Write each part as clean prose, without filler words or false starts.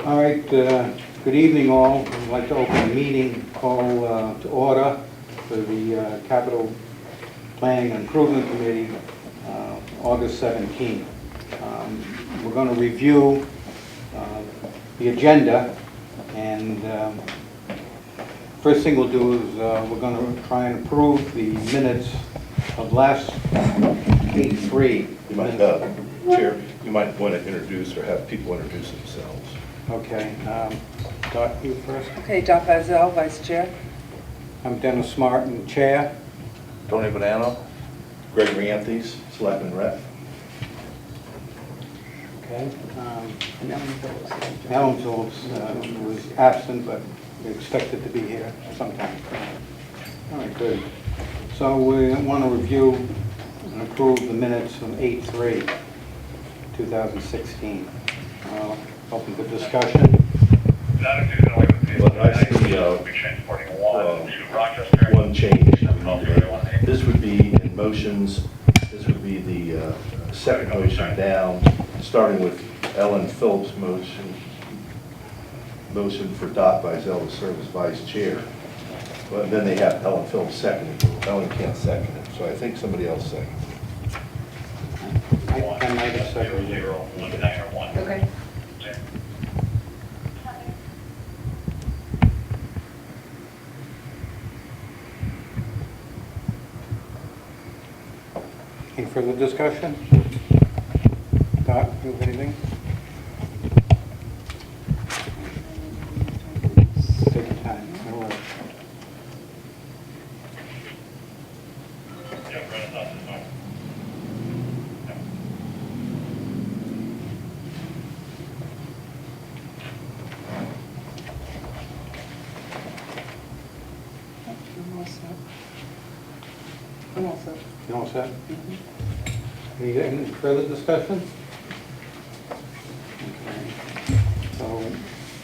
All right, good evening all. I'd like to open the meeting, call to order for the Capital Planning and Improvement Committee, August 17th. We're going to review the agenda, and first thing we'll do is we're going to try and approve the minutes of last 8/3. You might, Chair, you might want to introduce or have people introduce themselves. Okay, Dot, you first. Okay, Dot Vizel, Vice Chair. I'm Dennis Martin, Chair. Tony Bonanno. Gregory Anthony's, Selectman Rep. Okay. And Ellen Phillips. Alan Phillips was absent, but expected to be here sometime. All right, good. So we want to review and approve the minutes from 8/3/2016. Open for discussion. Well, I see one change. This would be in motions, this would be the second motion down, starting with Ellen Phillips' motion for Dot Vizel to serve as vice chair. But then they have Ellen Phillips second. Ellen can't second it, so I think somebody else seconded. I might have seconded it. Okay. Any further discussion? Dot, you have anything? Take your time. No worries. I'm all set. You all set? Any further discussion? Okay. So,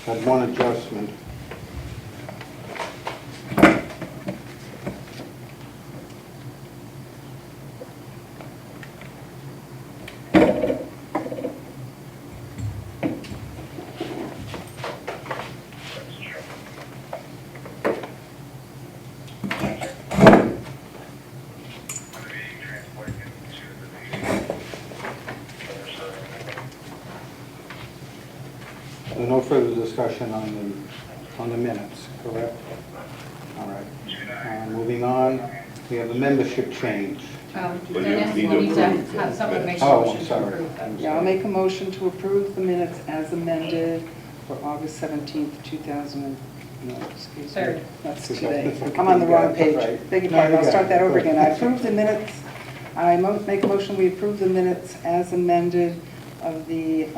had one adjustment. So no further discussion on the minutes, correct? All right. Moving on, we have a membership change. Dennis, need to we'll need to approve have someone make a Oh, I'm motion to sorry. approve them. Yeah, I'll make a motion to approve the minutes as amended for August 17th, 2000. No, excuse me. Third. That's today. I'm on the wrong page. Right. Beg your No, pardon, you I'll got start it. that over Good. again. I approve the minutes, make a motion, we approve the minutes as amended of the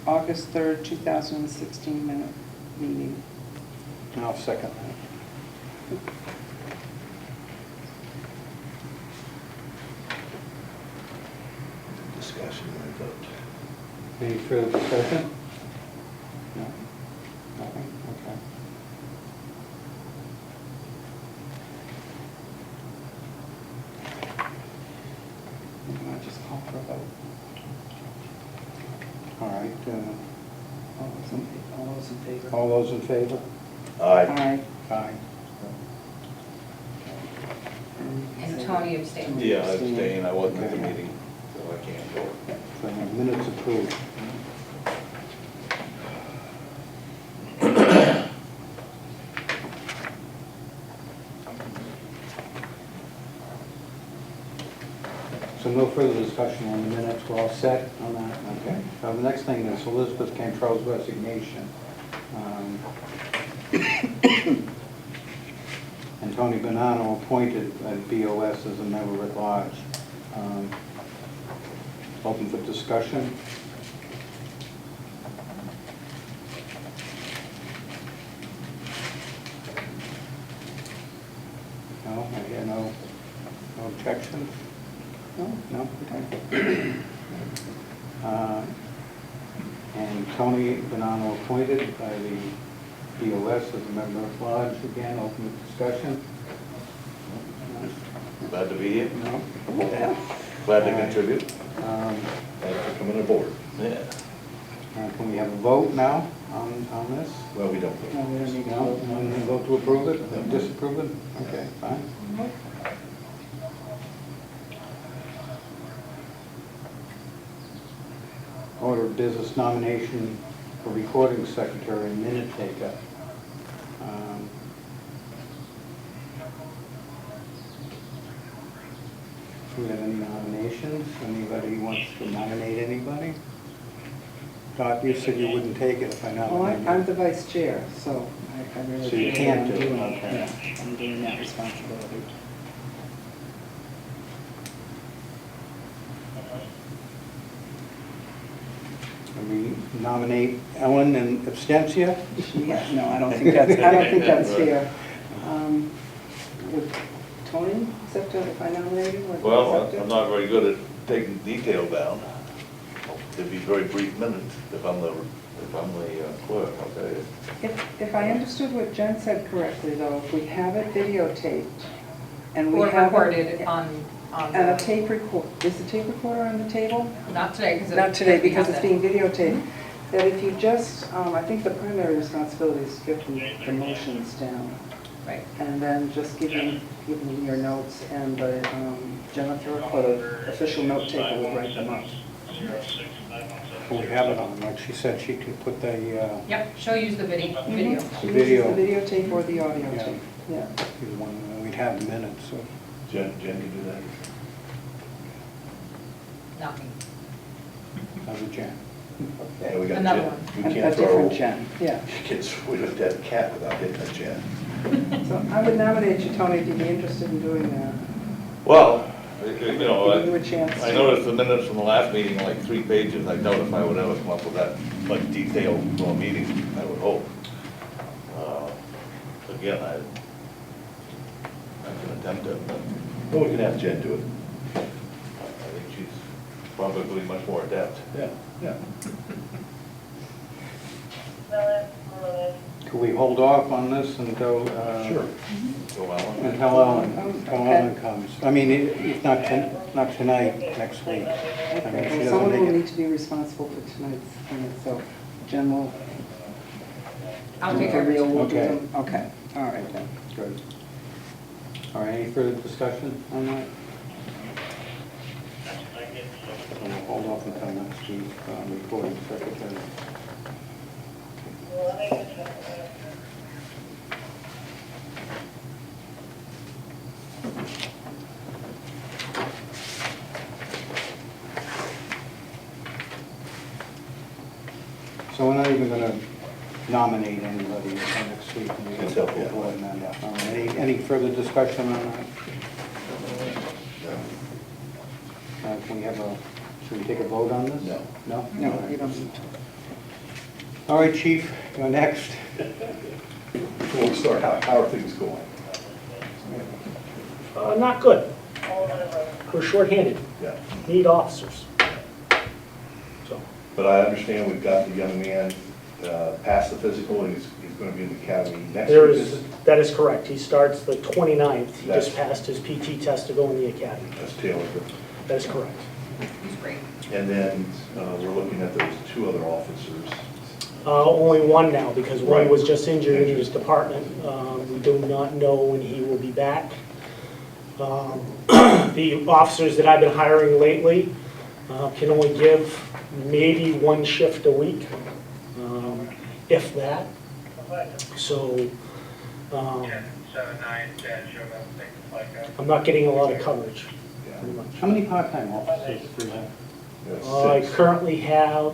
August 3rd, 2016 minute meeting. I'll second that. Discussion and vote. Any further discussion? No? Nothing? Okay. I just call for a vote. All right. All those in favor? All those in favor? Aye. Aye. Aye. And Tony abstained. Yeah, I abstain. I wasn't at the meeting, so I can't vote. So minutes approved. So no further discussion on the minutes, we're all set on that? Okay. So the next thing is Elizabeth Cantrell's resignation. And Tony Bonanno appointed at BOS as a member at large. Open for discussion. No, I hear no objections. No? No? Okay. And Tony Bonanno appointed by the BOS as a member of Lodge. Again, open the discussion. Glad to be here. No? Glad to contribute. Um, Thanks for coming aboard. Yeah. Can we have a vote now? on this? Well, we don't. No, we don't need to No, vote on and it. then go to approve it, or disapprove it? Okay, fine. Order of business nomination for recording secretary and minute taker. Do we have any nominations? Anybody wants to nominate anybody? Dot, you said you wouldn't take it if I Well, nominated. I'm the vice chair, so I really. So you feel can't I'm do it, doing- okay. Yeah, I'm doing that responsibility. We nominate Ellen and Abstensia? Yeah, no, I don't think that's fair. Would Tony accept it if I nominate him? or Well, accept it? I'm not very good at taking detail down. It'd be very brief minutes if I'm the clerk, okay? If I understood what Jen said correctly, though, if we have it videotaped and we Or have. recorded on And a the, tape record, is the tape recorder on the table? not today, because. Not today, because it's being videotaped. That if you just, I think the primary responsibility is to get the motions down. Right. And then just give me your notes, and Jennifer, or the official note taker, will write them up. We have it on, like she said, she can put the, Yep, she'll use the video. She Video. uses the videotape or the audio Yeah. tape, yeah. either one, we'd have the minutes, so. Jen can do that. Nothing. How's it, Jan? Yeah, we got Another Jen. one. We A can't different throw, Jen, yeah. we don't have a cat without hitting a Jen. So I would nominate you, Tony, if you'd be interested in doing that. Well, Give you a chance I to- noticed the minutes from the last meeting, like 3 pages. I doubt if I would ever come up with that much detail for a meeting, I would hope. Again, I can attempt it, but Well, we can have Jen do it. I think she's probably much more adept. Yeah, yeah. Could we hold off on this until, Sure. Go Alan. until Ellen, Okay. comes? I mean, if not tonight, next week. I mean, if she Well, doesn't someone will make need it. to be responsible for tonight's minutes, so Jen will. I'll take For care real, of it. we'll do Okay. them. Okay, all right then. Good. All right, any further discussion on that? We'll hold off until next week, recording secretary. So we're not even gonna nominate anybody until next week. and we It's have up, yeah. to vote on that. All right, any further discussion on that? Can we have a, should we take a vote on this? No. No? No, All right. you don't need to. All right, chief, you're next. Before we start, how are things going? Not good. We're shorthanded, Yeah. need officers. So, But I understand we've got the young man past the physical, and he's going to be in the academy next week, is it? that is correct. He starts the 29th. He just That's- passed his PT test to go in the academy. That's Taylor. That is correct. He's great. And then we're looking at those 2 other officers. Only one now, because one Right. was just injured in his department. We do not know when he will be back. The officers that I've been hiring lately can only give maybe 1 shift a week, if that. So I'm not getting a lot of coverage, pretty much. How many part-time officers do you have? That's I 6. currently have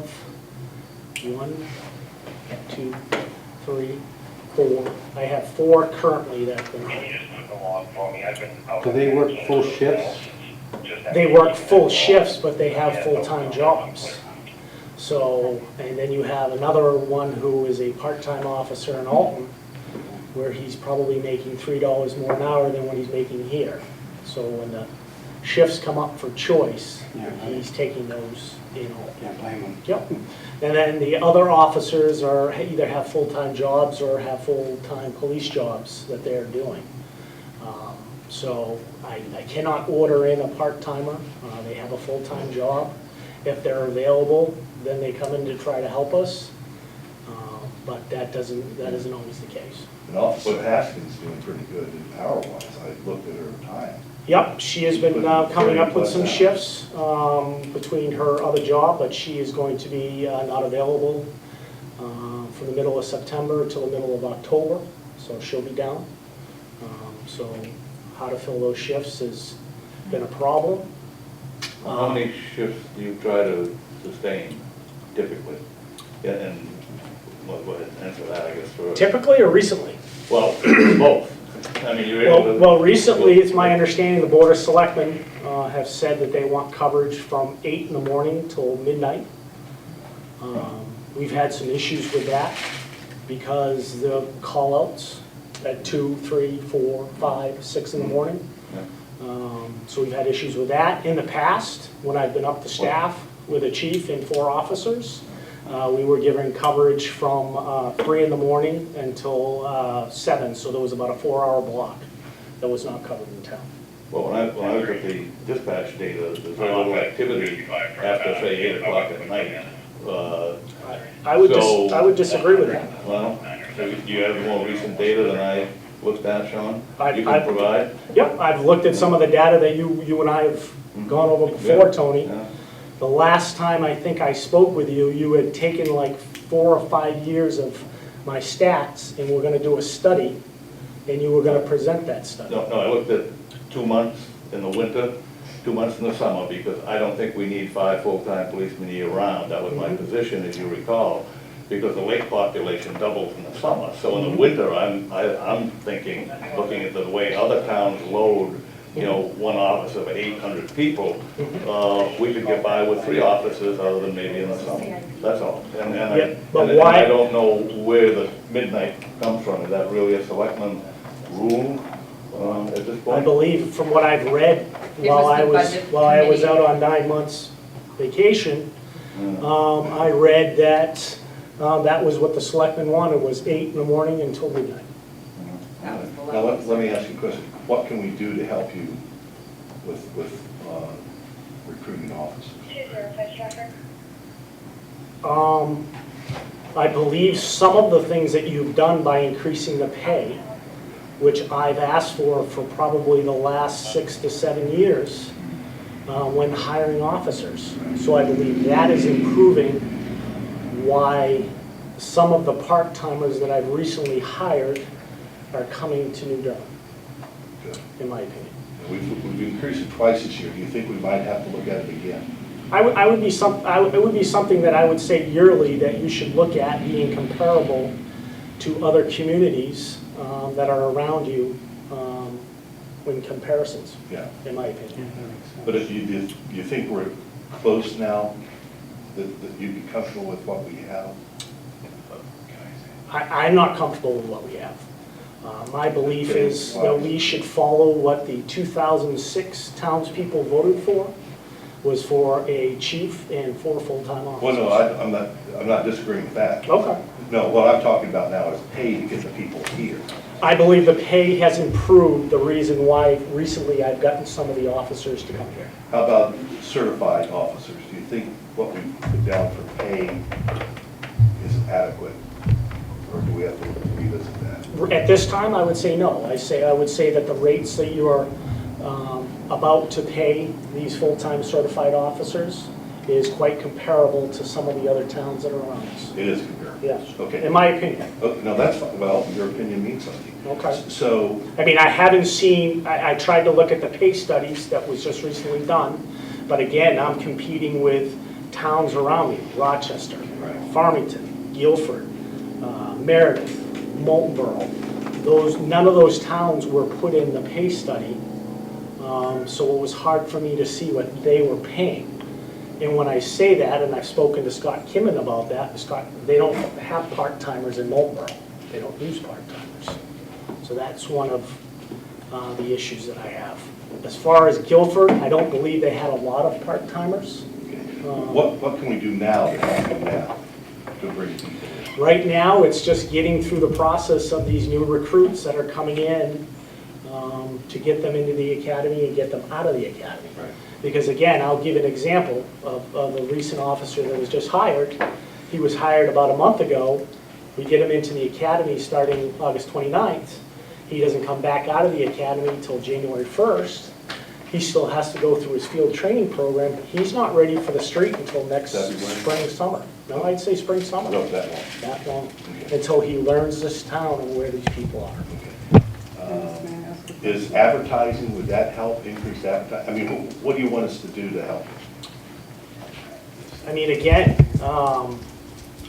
1, 2, 3, 4. I have 4 currently that have been hired. Do they work full shifts? They work full shifts, but they have full-time jobs. So, and then you have another one who is a part-time officer in Alton, where he's probably making $3 more an hour than what he's making here. So when the shifts come up for choice, Yeah. he's taking those, Can't blame them. Yep. And then the other officers are, either have full-time jobs or have full-time police jobs that they're doing. So I cannot order in a part-timer. They have a full-time job. If they're available, then they come in to try to help us. but that isn't always the case. And Officer Haskins doing pretty good hour-wise. I looked at her time. Yep, she has been coming up with some shifts between her other job, but she is going to be not available from the middle of September till the middle of October, so she'll be down. So how to fill those shifts has been a problem. How many shifts do you try to sustain typically? Yeah, and, well, go ahead, answer that, I guess, first. Typically or recently? Well, both. I mean, you're able to. Well, recently, it's my understanding, the Board of Selectmen have said that they want coverage from 8 in the morning till midnight. We've had some issues with that because the call-outs at 2, 3, 4, 5, 6 in the morning. So we've had issues with that. In the past, when I've been up to staff with a chief and 4 officers, we were given coverage from 3 in the morning until 7, so there was about a 4-hour block that was not covered in town. Well, when I look at the dispatch data, there's very little activity after, say, 8 o'clock at night. I would disagree with that. Well, so do you have more recent data than I looked at, Sean? You I've- can provide? Yep, I've looked at some of the data that you and I have gone over before, Yeah. Tony. Yeah. The last time I think I spoke with you, you had taken like 4 or 5 years of my stats and we're gonna do a study and you were gonna present that study. No, I looked at 2 months in the winter, 2 months in the summer, because I don't think we need 5 full-time policemen year-round. That was my position, as you recall, because the lake population doubles in the summer. So in the winter, I'm thinking, looking at the way other towns load, you know, one office of 800 people, we could get by with 3 officers other than maybe in the summer. That's all. Yeah, but and why- I don't know where the midnight comes from. Is that really a selectman rule at this point? I believe from what I've read It while was I the was, budget while I was committee. out on 9 months vacation, I read that that was what the selectmen wanted, was 8 in the morning until midnight. That was the Now, level. let me ask you a question. What can we do to help you with recruiting officers? I believe some of the things that you've done by increasing the pay, which I've asked for probably the last 6 to 7 years when hiring officers. So I believe that is improving why some of the part-timers that I've recently hired are coming to New Durham, Good. in my opinion. We've increased it twice this year. Do you think we might have to look at it again? It would be something that I would say yearly that you should look at being comparable to other communities that are around you in comparisons, Yeah. in my opinion. But if you think we're close now, that you'd be comfortable with what we have? I'm not comfortable with what we have. My belief is that we should follow what the 2006 townspeople voted for, was for a chief and 4 full-time officers. Well, no, I'm not disagreeing with that. Okay. No, what I'm talking about now is pay to get the people here. I believe the pay has improved, the reason why recently I've gotten some of the officers to come here. How about certified officers? Do you think what we put down for pay is adequate? Or do we have to revisit that? At this time, I would say no. I would say that the rates that you are about to pay these full-time certified officers is quite comparable to some of the other towns that are around us. It is comparable? Yes. Okay. In my opinion. Oh, no, that's fine. Well, your opinion means something. Okay. So, I mean, I haven't seen, I tried to look at the pay studies that was just recently done, but again, I'm competing with towns around me, Rochester, Farmington, Guilford, Meredith, Moultonborough. None of those towns were put in the pay study, so it was hard for me to see what they were paying. And when I say that, and I've spoken to Scott Kimmon about that, Scott, they don't have part-timers in Moultonborough. They don't use part-timers. So that's one of the issues that I have. As far as Guilford, I don't believe they had a lot of part-timers. what can we do now to help you now to bring people in? Right now, it's just getting through the process of these new recruits that are coming in to get them into the academy and get them out of the academy. Right. Because again, I'll give an example of the recent officer that was just hired. He was hired about a month ago, We get him into the academy starting August 29th. He doesn't come back out of the academy until January 1st. He still has to go through his field training program. He's not ready for the street until next February? spring, summer. No, I'd say spring, summer. No, that long. That long, Okay. until he learns this town and where these people are. Dennis, may I ask a question? Is advertising, would that help increase advertising? I mean, what do you want us to do to help? I mean, again,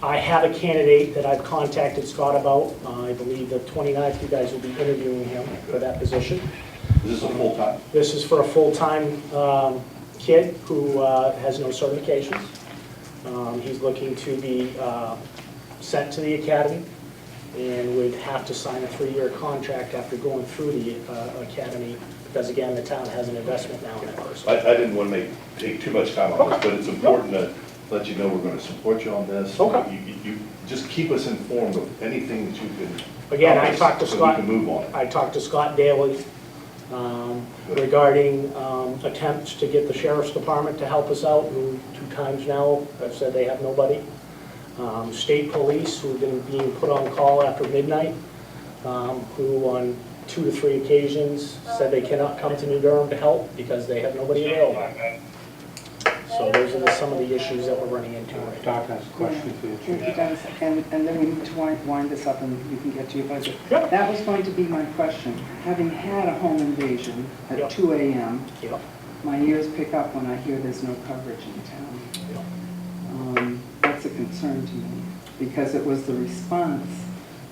I have a candidate that I've contacted Scott about. I believe the 29th, you guys will be interviewing him for that position. Is this a full-time? This is for a full-time kid who has no certifications. He's looking to be sent to the academy and would have to sign a 3-year contract after going through the academy, because again, the town has an investment now in that person. I didn't want to take too much time on this, but it's important to let you know we're going to support you on this. Okay. You just keep us informed of anything that you can. Again, I help us talked to so Scott. we can move on it. I talked to Scott Daly regarding attempts to get the sheriff's department to help us out, who 2 times now have said they have nobody. State police, who've been being put on call after midnight, who on 2 to 3 occasions said they cannot come to New Durham to help because they have nobody available. So those are some of the issues that we're running into right now. Doc has a question for you. Thank you, Dennis. And then we need to wind this up and you can get to your budget. Yep. That was going to be my question. Having had a home invasion Yep. at 2 a.m., Yep. my ears pick up when I hear there's no coverage in town. That's a concern to me, because it was the response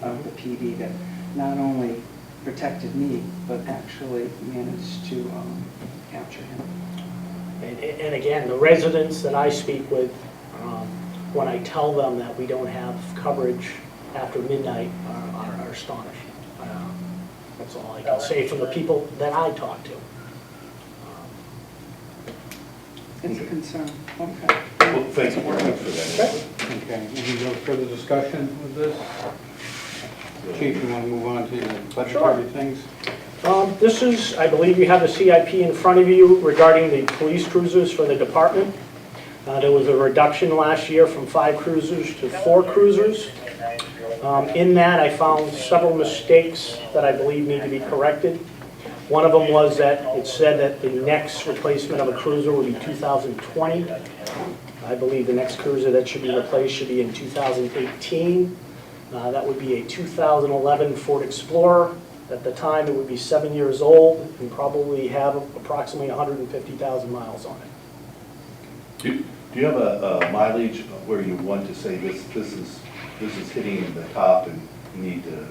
of the PD that not only protected me, but actually managed to capture him. And again, the residents that I speak with, when I tell them that we don't have coverage after midnight, are astonished. That's all I can say from the people that I talk to. It's a concern. Okay. Well, thank you very much for that. Okay, any no further discussion with this? Chief, you want to move on to the budgetary things? This is, I believe you have the CIP in front of you regarding the police cruisers for the department. There was a reduction last year from 5 cruisers to 4 cruisers. In that, I found several mistakes that I believe need to be corrected. One of them was that it said that the next replacement of a cruiser would be 2020. I believe the next cruiser that should be replaced should be in 2018. That would be a 2011 Ford Explorer. At the time, it would be 7 years old and probably have approximately 150,000 miles on it. Do you have a mileage where you want to say this is hitting the top and you need to?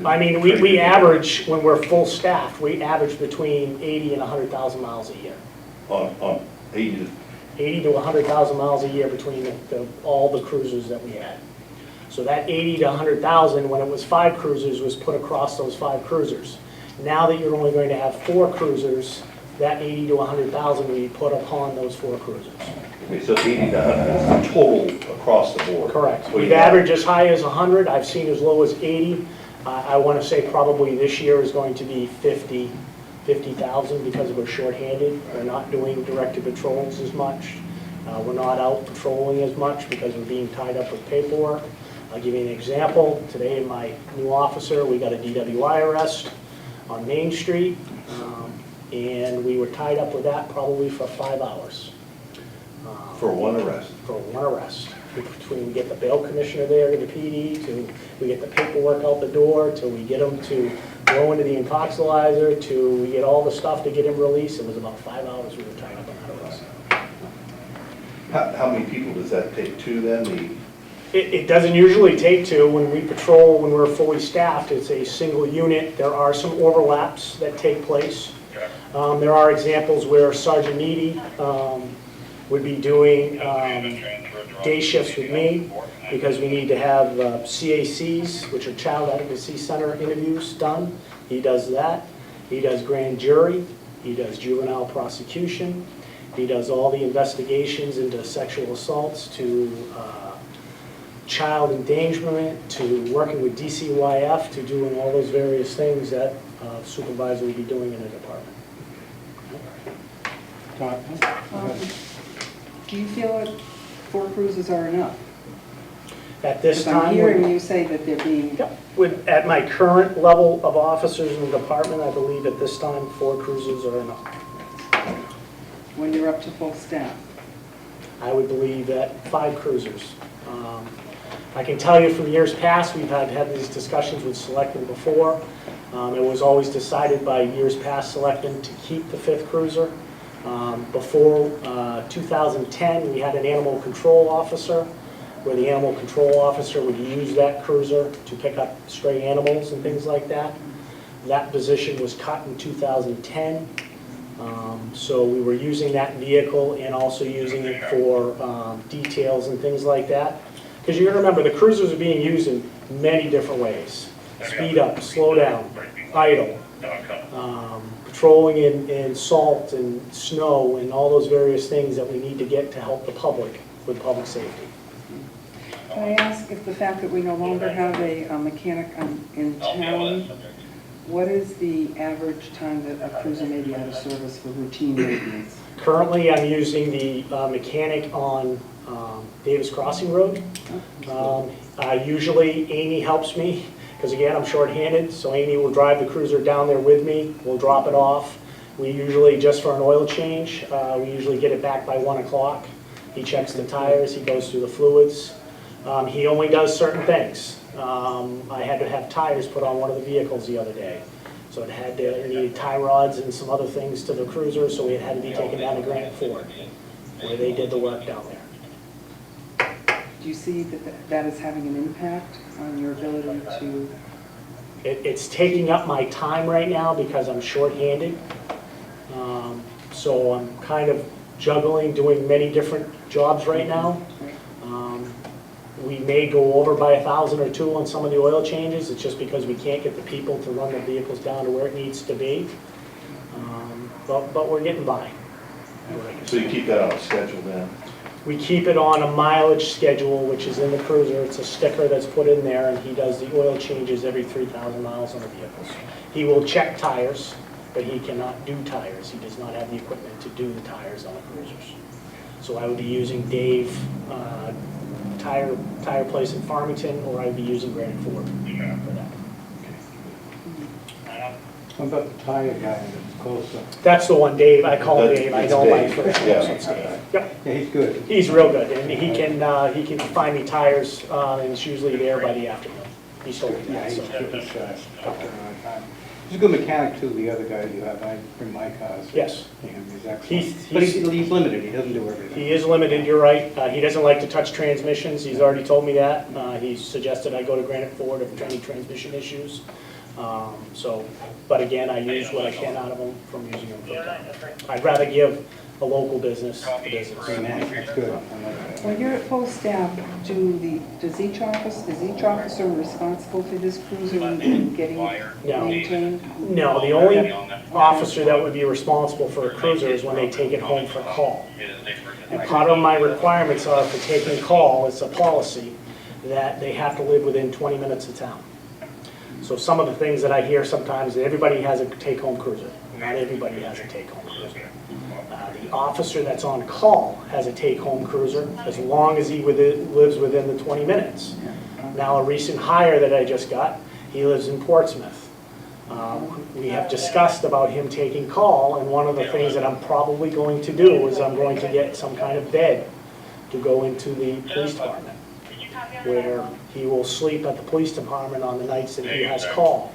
I mean, we average, when we're full staffed, we average between 80 and 100,000 miles a year. On 80 to 80 to 100,000 miles a year between all the cruisers that we had. So that 80 to 100,000, when it was 5 cruisers, was put across those 5 cruisers. Now that you're only going to have 4 cruisers, that 80 to 100,000 will be put upon those 4 cruisers. Okay, so 80 to 100 is total across the board. Correct. So We've you have- averaged as high as 100, I've seen as low as 80. I want to say probably this year is going to be 50,000 because we're shorthanded. We're not doing directed patrols as much. We're not out patrolling as much because we're being tied up with paperwork. I'll give you an example. Today, my new officer, we got a DWI arrest on Main Street, and we were tied up with that probably for 5 hours. For one arrest. For one arrest. Between we get the bail commissioner there in the PD, to we get the paperwork out the door, till we get him to go into the intoxilizer, to we get all the stuff to get him released. It was about 5 hours we were tied up on that arrest. How many people does that take? 2 then? It doesn't usually take 2. When we patrol, when we're fully staffed, it's a single unit. There are some overlaps that take place. There are examples where Sergeant Needy would be doing day shifts with me because we need to have CACs, which are Child Advocacy Center interviews, done. He does that. He does grand jury. He does juvenile prosecution. He does all the investigations into sexual assaults, to child endangerment, to working with DCYF, to doing all those various things that a supervisor would be doing in a department. Doc? Do you feel that 4 cruises are enough? At this Because I'm time, hearing you say that they're being, at my current level of officers in the department, I believe at this time, 4 cruisers are enough. when you're up to full staff. I would believe that 5 cruisers. I can tell you from years past, we've had these discussions with selectmen before. It was always decided by years past selectmen to keep the 5th cruiser. Before 2010, we had an animal control officer, where the animal control officer would use that cruiser to pick up stray animals and things like that. That position was cut in 2010. So we were using that vehicle and also using it for details and things like that. Because you gotta remember, the cruisers are being used in many different ways. Speed up, slow down, idle, patrolling in salt and snow and all those various things that we need to get to help the public with public safety. Can I ask if the fact that we no longer have a mechanic in town, what is the average time that a cruiser may be out of service for routine maintenance? Currently, I'm using the mechanic on Davis Crossing Road. Usually Amy helps me, because again, I'm short-handed, so Amy will drive the cruiser down there with me, we'll drop it off. We usually, just for an oil change, we usually get it back by 1 o'clock. He checks the tires, he goes through the fluids. He only does certain things. I had to have tires put on one of the vehicles the other day. So it needed tie rods and some other things to the cruiser, so it had to be taken down to Granite Ford, where they did the work down there. Do you see that is having an impact on your ability to, It's taking up my time right now because I'm short-handed. So I'm kind of juggling, doing many different jobs right now. We may go over by 1,000 or 2 on some of the oil changes. It's just because we can't get the people to run the vehicles down to where it needs to be. But we're getting by. So you keep that on a schedule then? We keep it on a mileage schedule, which is in the cruiser. It's a sticker that's put in there, and he does the oil changes every 3,000 miles on the vehicles. He will check tires, but he cannot do tires. He does not have the equipment to do the tires on the cruisers. So I would be using Dave tire place in Farmington, or I'd be using Granite Ford for that. What about the tire guy that's closer? That's the one, Dave. I call him Dave. I It's know my Dave. first name, Yeah. so it's Dave. Yep. Yeah, he's good. He's real good, and he can find me tires, and it's usually there by the afternoon. He's told me Yeah, that, he's so. good. He's a good mechanic too, the other guy you have. I bring my cars. Yes. Yeah, he's excellent. He's- But he's limited, he doesn't do everything. He is limited, you're right. He doesn't like to touch transmissions. He's already told me that. He suggested I go to Granite Ford if there's any transmission issues. But again, I use what I can out of him from using him full time. I'd rather give a local business the business. That's good. I like that. when you're at full staff, is each officer responsible for this cruiser and getting No. maintained? No, the only officer that would be responsible for a cruiser is when they take it home for call. And part of my requirements are for taking call, it's a policy, that they have to live within 20 minutes of town. So some of the things that I hear sometimes, that everybody has a take-home cruiser. Not everybody has a take-home cruiser. The officer that's on call has a take-home cruiser as long as he lives within the 20 minutes. Now, a recent hire that I just got, he lives in Portsmouth. We have discussed about him taking call, and one of the things that I'm probably going to do is I'm going to get some kind of bed to go into the police department, where he will sleep at the police department on the nights that he has call,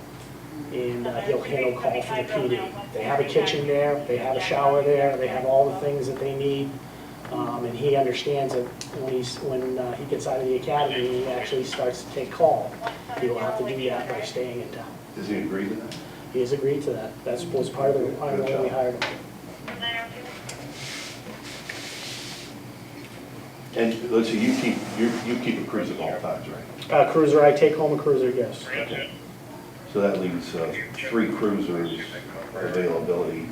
and he'll handle call for the PD. They have a kitchen there, they have a shower there, they have all the things that they need, and he understands that when he gets out of the academy, he actually starts to take call. He will have to do that by staying in town. Does he agree to that? He has agreed to that. That was part of the requirement when we hired him. And let's see, you keep a cruiser at all times, right? Cruiser, I take home a cruiser, yes. Okay. So that leaves 3 cruisers availability.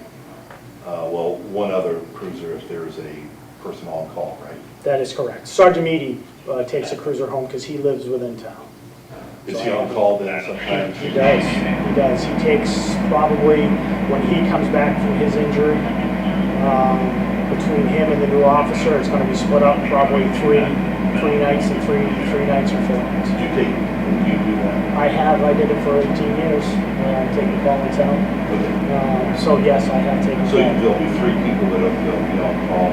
Well, 1 other cruiser if there's a person on call, right? That is correct. Sergeant Meady takes a cruiser home because he lives within town. Is he on call then sometimes? He does. He takes probably, when he comes back from his injury, between him and the new officer, it's going to be split up probably 3 3 nights and three nights or 4 nights. Did you do that? I did it for 18 years, taking call in town. Okay. So yes, I have taken So call. there'll be 3 people that'll be on call?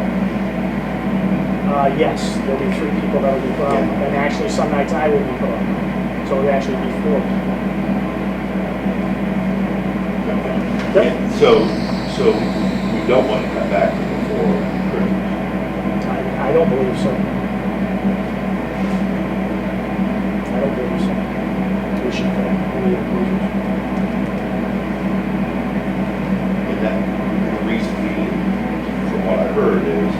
Yes, there'll be 3 people that will be put on, and actually some nights I will be put on. So it'll actually be 4 people. Yep. So we don't want to come back before Christmas? I don't believe so. I don't believe so. We should put any cruisers. And that, the reason being, from what I heard, is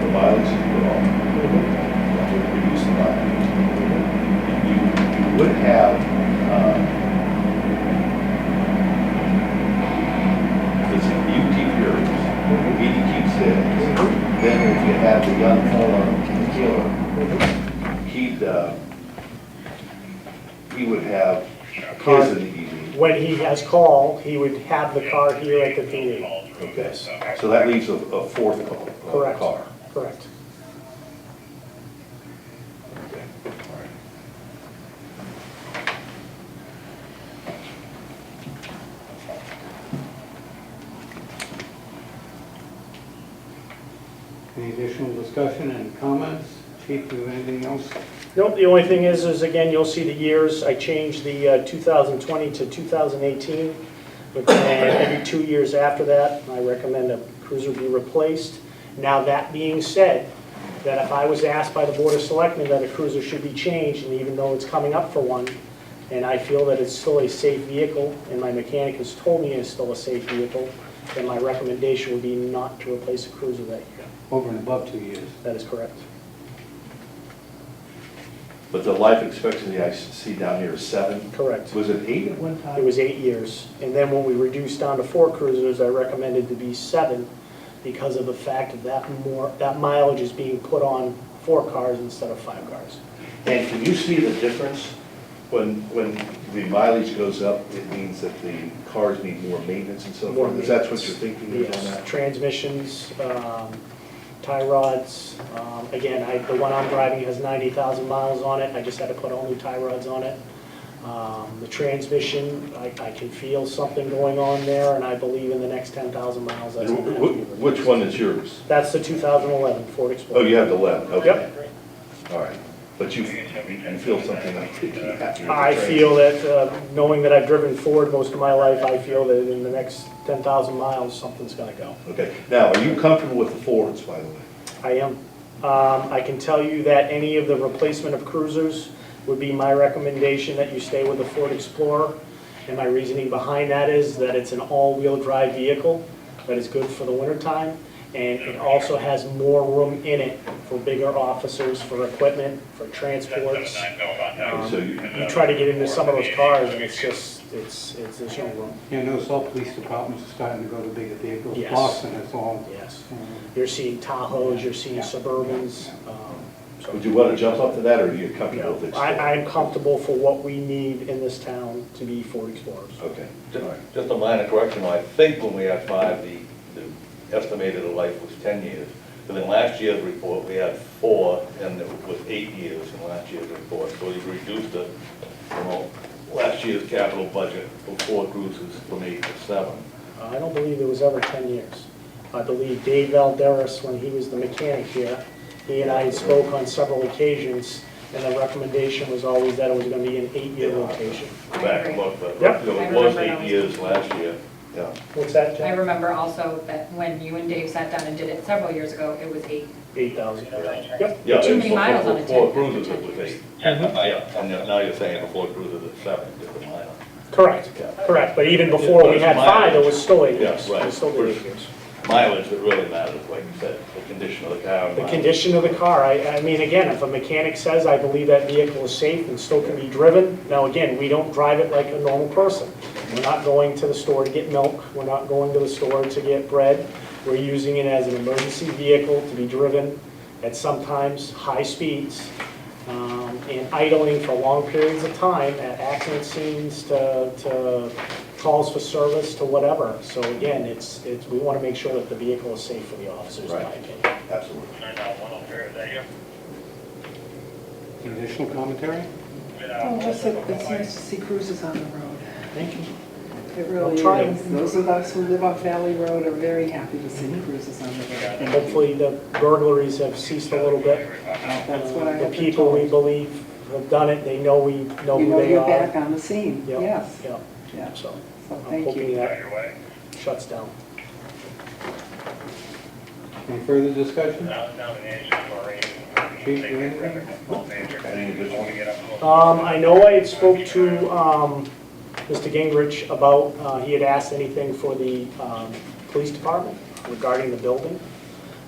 the mileage is put on. That would reduce the mileage. You would have, let's see, you keep yours, Edie keeps his. Then if you have the young fella, he would have his in the evening. When he has call, he would have the car here at the theater. Okay, so that leaves a 4th Correct. car. Correct. Okay, all right. Any additional discussion and comments? Chief, do you have anything else? Nope, the only thing is again, you'll see the years, I changed the 2020 to 2018. But every 2 years after that, I recommend a cruiser be replaced. Now, that being said, that if I was asked by the Board of Selectmen that a cruiser should be changed, and even though it's coming up for one, and I feel that it's still a safe vehicle, and my mechanic has told me it's still a safe vehicle, then my recommendation would be not to replace a cruiser that year. Over and above 2 years. That is correct. But the life expectancy I see down here is 7. Correct. Was it 8 at one time? It was 8 years. And then when we reduced down to 4 cruisers, I recommended to be 7 because of the fact that mileage is being put on 4 cars instead of 5 cars. And can you see the difference when the mileage goes up? It means that the cars need more maintenance and so More forth. Is that what maintenance. you're thinking is on Yes, that? transmissions, tie rods. Again, the one I'm driving has 90,000 miles on it. I just had to put all new tie rods on it. The transmission, I can feel something going on there, and I believe in the next 10,000 miles, that's going to have to be replaced. Which one is yours? That's the 2011 Ford Explorer. Oh, you have the 11, okay. Yep. All right. But you feel something like that? I feel that, knowing that I've driven Ford most of my life, I feel that in the next 10,000 miles, something's going to go. Okay. Now, are you comfortable with the Fords, by the way? I am. I can tell you that any of the replacement of cruisers would be my recommendation that you stay with the Ford Explorer. And my reasoning behind that is that it's an all-wheel drive vehicle that is good for the wintertime. And it also has more room in it for bigger officers, for equipment, for transports. So you You try to get into some of those cars and it's just, there's no room. Yeah, notice all police departments are starting to go to bigger vehicles. Yes. Boston, it's all. Yes. You're seeing Tahoes, you're seeing Suburbans. So- Would you want to jump up to that, or are you comfortable with it? I'm comfortable for what we need in this town to be Ford Explorers. Okay. All right. Just a minor correction, I think when we had 5, the estimated life was 10 years. But in last year's report, we had 4, and it was 8 years in last year's report. So we reduced it, last year's capital budget for 4 cruises from 8 to 7. I don't believe it was ever 10 years. I believe Dave Valderas, when he was the mechanic here, he and I spoke on several occasions, and the recommendation was always that it was going to be an 8-year rotation. Go back and look, but Yep. it was 8 years last year. Yeah. What's that, I Jen? remember also that when you and Dave sat down and did it several years ago, it was 8. 8,000. Yep. Yeah, Too many for- miles for on a 4 10 cruises, after it was 10 8. Mhm. Yeah, and now you're saying for 4 cruises, it's 7, just a minor. Correct, correct. But even before we had 5, it was still 8 Yeah, years. right. It was still 8 years. Mileage that really matters, like you said, the condition of the car. and The mileage. condition of the car, I mean, again, if a mechanic says, I believe that vehicle is safe and still can be driven, now again, we don't drive it like a normal person. We're not going to the store to get milk, we're not going to the store to get bread. We're using it as an emergency vehicle to be driven at sometimes high speeds, and idling for long periods of time at accident scenes to calls for service to whatever. So again, we want to make sure that the vehicle is safe for the officers, in my Right. opinion. Absolutely. Any additional commentary? Oh, just that it's nice to see cruises on the road. Thank you. It really try. is. Those of us who live on Valley Road are very happy to see cruises on the road. Thank you. Hopefully the burglaries have ceased a little bit. That's what I have The been people we told. believe have done it, they know we know You who know they you're are. back on the scene, Yep, yes. yep. Yeah, So so I'm thank hoping you. that shuts down. Any further discussion? Chief, you have anything? Any additional? I know I had spoke to Mr. Gingrich about, he had asked anything for the police department regarding the building.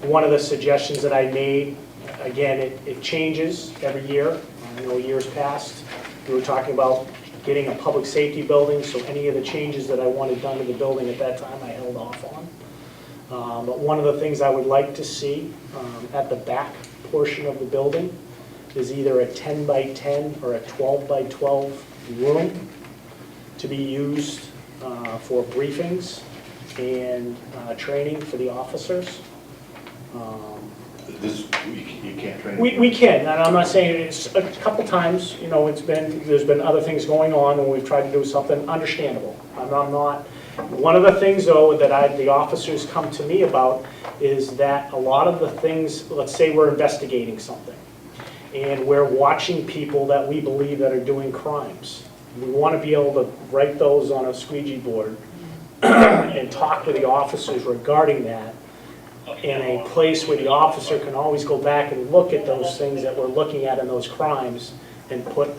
One of the suggestions that I made, again, it changes every year. I know years past, we were talking about getting a public safety building, so any of the changes that I wanted done to the building at that time, I held off on. But one of the things I would like to see at the back portion of the building is either a 10 by 10 or a 12 by 12 room to be used for briefings and training for the officers. This, you can't train. We can, and I'm not saying it's a couple times, you know, there's been other things going on when we've tried to do something understandable. I'm not, one of the things though that the officers come to me about is that a lot of the things, let's say we're investigating something and we're watching people that we believe that are doing crimes. We want to be able to write those on a squeegee board and talk with the officers regarding that in a place where the officer can always go back and look at those things that we're looking at in those crimes and put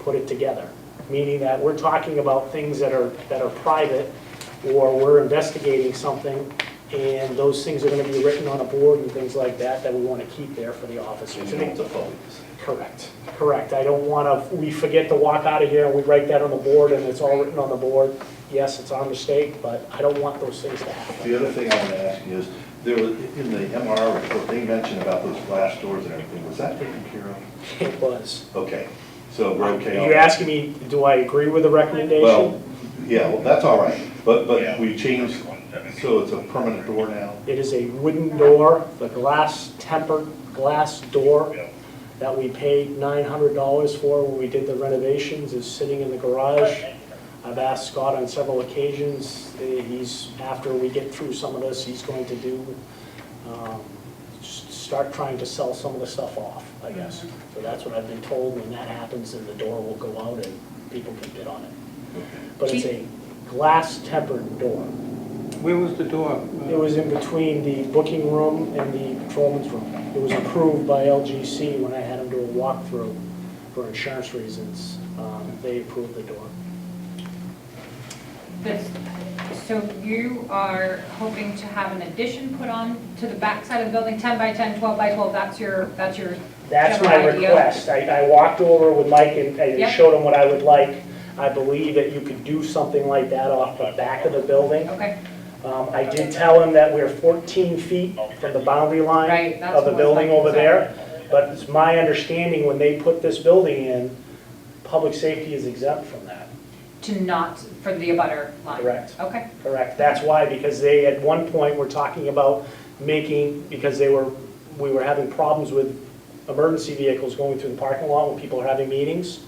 it together. Meaning that we're talking about things that are private, or we're investigating something, and those things are going to be written on a board and things like that we want to keep there for the officers. You want the public. Correct. I don't want to, we forget to walk out of here and we write that on the board and it's all written on the board. Yes, it's our mistake, but I don't want those things to happen. The other thing I want to ask you is, there was, in the MRR report, they mentioned about those glass doors and everything. Was that taken care of? It was. Okay, so we're okay on You're that. asking me, do I agree with the recommendation? Well, yeah, well, that's all right, but we changed, so it's a permanent door now? It is a wooden door, the tempered glass door that we paid $900 for when we did the renovations is sitting in the garage. I've asked Scott on several occasions, after we get through some of this, he's going to start trying to sell some of the stuff off, I guess. So that's what I've been told. When that happens, then the door will go out and people can bid on it. But it's a glass tempered door. Where was the door? It was in between the booking room and the patrolman's room. It was approved by LGC when I had them do a walkthrough for insurance reasons. They approved the door. So you are hoping to have an addition put on to the back side of the building, 10 by 10, 12 by 12, that's your That's general my idea? request. I walked over with Mike and I Yep. showed him what I would like. I believe that you could do something like that off the back of the building. Okay, I did tell him that we're 14 feet from the boundary line Right, that's of the what was building my over concern. there. But it's my understanding when they put this building in, public safety is exempt from that. to not, for the abutter line? Correct. Okay, Correct. That's why, because they, at one point, were talking about making, because we were having problems with emergency vehicles going through the parking lot when people are having meetings.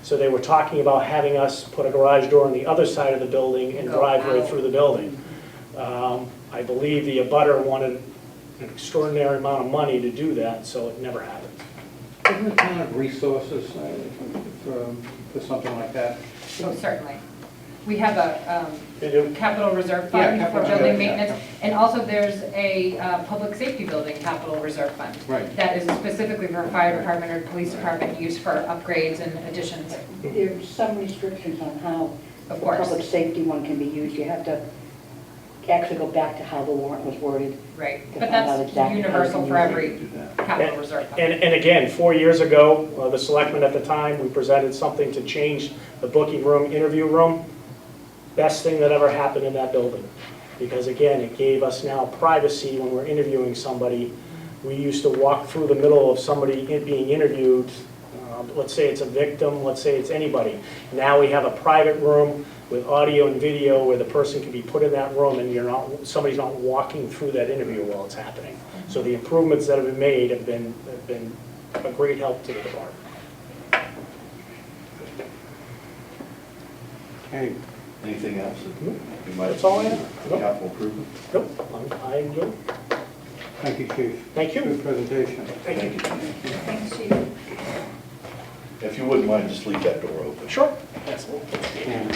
So they were talking about having us put a garage door on the other side of the building and Go drive right out. through the building. I believe the abutter wanted an extraordinary amount of money to do that, so it never happened. Doesn't the town have resources for something like that? oh, certainly. We have a They do. capital reserve Yeah, fund for capital building reserve, yeah. maintenance, and also there's a public safety building capital reserve fund. Right. That is specifically for fire department or police department use for upgrades and additions, There's some restrictions on how of the course. public safety one can be used. You have to actually go back to how the warrant was worded. Right, to but find out that's exactly how universal you for use it. every Do that. capital reserve fund. And again, 4 years ago, the selectmen at the time, we presented something to change the booking room, interview room. Best thing that ever happened in that building. Because again, it gave us now privacy when we're interviewing somebody. We used to walk through the middle of somebody being interviewed. Let's say it's a victim, let's say it's anybody. Now we have a private room with audio and video where the person can be put in that room and somebody's not walking through that interview while it's happening. So the improvements that have been made have been a great help to the department. Okay, Anything else that Nope. you might? That's all I have. Nope. Capital improvement? Nope, I'm good. thank you, Chief. Thank you. Good presentation. Thank you. Thanks, Chief. If you wouldn't mind, just leave that door open. Sure. Absolutely. And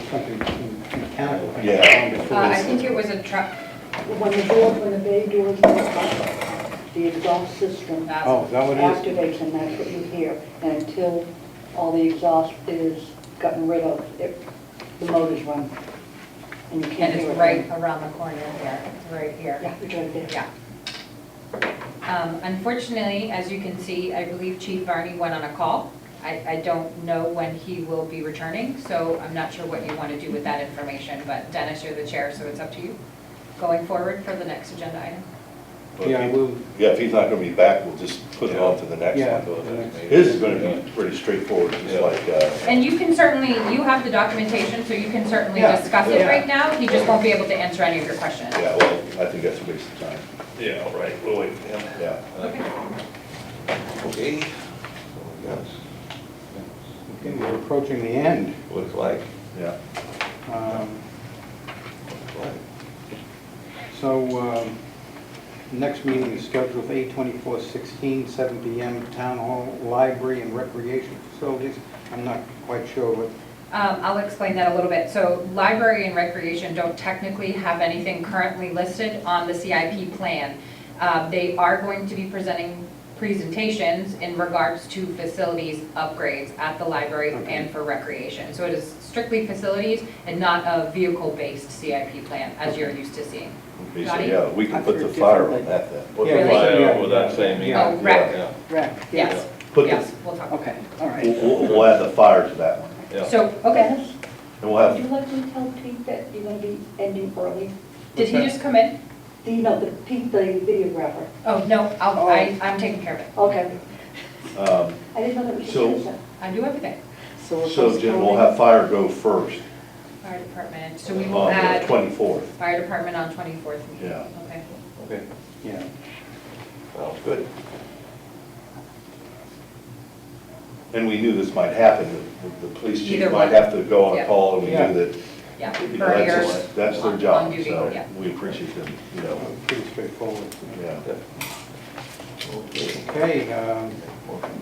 something mechanical. Yeah. I think it was a truck. When the bay doors go up, the exhaust system Oh, is that what it is? activates, and that's what you hear. And until all the exhaust is gotten rid of, the motors run. And you can't And hear it's it. right around the corner here, right here. Yeah, it's right there. Yeah. Unfortunately, as you can see, I believe Chief Varney went on a call. I don't know when he will be returning, so I'm not sure what you want to do with that information, but Dennis, you're the chair, so it's up to you going forward for the next agenda item. Yeah, we'll, Yeah, if he's not gonna be back, we'll just put it on to the next yeah. one. the next- His is gonna be pretty straightforward, just Yeah. like, And you can certainly, you have the documentation, so you can certainly Yeah, discuss it yeah. right now. He just won't be able to answer any of your questions. yeah, well, I think that's a waste of time. Yeah, right, we'll wait for him. Yeah. Okay. Okay. Okay, we're approaching the end. Looks like. Yeah. So, next meeting is scheduled for 8/24/16, 7 PM, Town Hall, Library and Recreation Facilities. I'm not quite sure what, I'll explain that a little bit. So library and recreation don't technically have anything currently listed on the CIP plan. They are going to be presenting presentations in regards to facilities upgrades at the library Okay. and for recreation. So it is strictly facilities and not a vehicle-based CIP plan, as you're used to seeing. Okay, so Got it? yeah, we can I've put heard the fire on differently. that then. Put the Really? fire with that same Yeah. Oh, rec, Yeah, Rec, yes, Put the, yes, we'll talk. Okay, all right. we'll add the fire to that one. yeah. So, okay, Dennis, And we'll would have, you like me to tell Pete that you're gonna be ending early? did he just come in? Pete, the videographer. Oh, no, I'm taking care of it. Okay. um, I didn't know that we should So- do that. I do everything. So we're so Jim, we'll postponing. have fire go first Fire department, so we will on the add 24th. fire department on 24th. Yeah. Okay. Okay, yeah. sounds good. And we knew this might happen, the police chief Either might one. have to go on Yeah. call, and we Yeah. knew that, Yeah. you know, Couriers that's their on job, duty, so yeah. we appreciate them, you know, Pretty straightforward. yeah. Okay. Okay,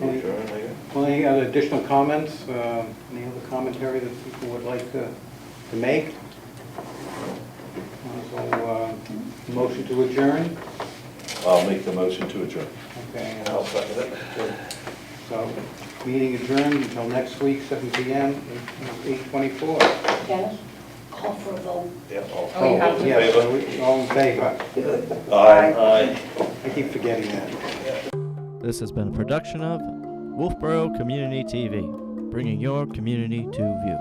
Motion to adjourn, I guess. well, any other additional comments? Any other commentary that people would like to make? So, motion to adjourn? I'll make the motion to adjourn. Okay, I'll second it. so, meeting adjourned until next week, 7 PM, 8/24. Dennis, call for a vote. Yeah, all. Oh, you have to. Yes, so all in favor? Aye. Aye. I keep forgetting that. This has been a production of Wolfboro Community TV, bringing your community to view.